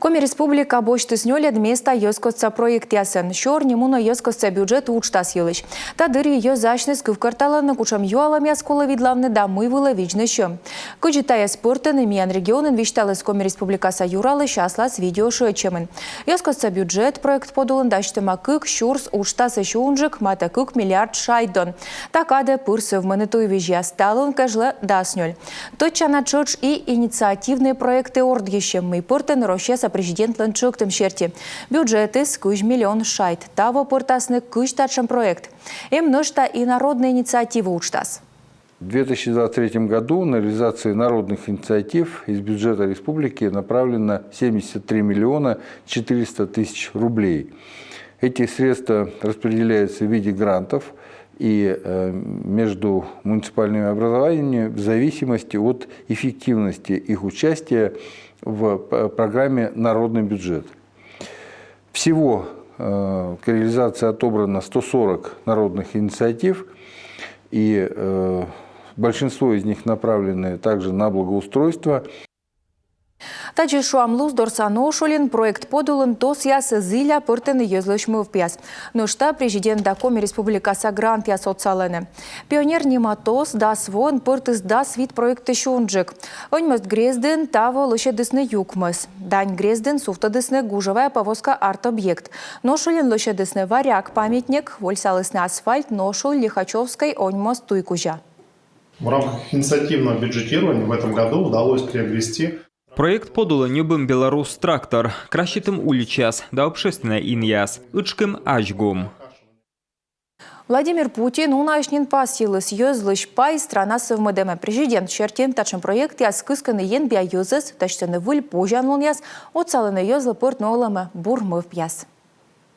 Коми республика бочтыснёлет места ёскотца проект ясын. Шор немуна ёскотца бюджет учтас елыш. Тадыр ее зачнес кывкарталаны кучам юалам яскола видлавны да мы было вичны шо. Кучитая спортын имиян регионын вишталыс Коми республикаса юралы шаслас видео шоечемын. Ёскотца бюджет проект подулын даштыма кык шурс учтасы шоунжик мата кык миллиард шайдон. Такаде пырсы в монетуй вижья сталын кажлы даснёль. Точана чоч и инициативные проекты ордгищем мы портен рощеса президент Ланчуктым черти. Бюджеты с 1 миллион шайт. Таво портасны кыштачем проект. Ношта и народная инициатива учтас. В 2023 году на реализацию народных инициатив из бюджета республики направлено 73 миллиона 400 тысяч рублей. Эти средства распределяются в виде грантов и между муниципальными образованиями в зависимости от эффективности их участия в программе «Народный бюджет». Всего к реализации отобрано 140 народных инициатив, и большинство из них направлены также на благоустройство. Тачи шуамлуз дорсано шолин проект подулын тос ясы зиля пыртыны езлышмы в пяс. Но что президент да Коми республикаса грант я социалены. Пионер нема тос да свон пыртыс да свит проекты шунджик. Он мост грезден таво лыше дысны юкмыс. Дань грезден суфта дысны гужевая повозка арт-объект. Но шолин лыше дысны варяг памятник, вольсалысны асфальт, но шол Лихачевской он мост туйкужа. В рамках инициативного бюджетирования в этом году удалось приобрести Проект подула нюбым Беларус трактор, кращитым уличас, да общественная иньяс, ычкым ажгум. Владимир Путин унашнин пасилыс ёзлыш пай страна совмедеме. Президент чертен тачем проект яс кысканы ен бия ёзыс, тачтаны выль пожан лон яс, отсалыны ёзлы порт нолама бурмыв пяс.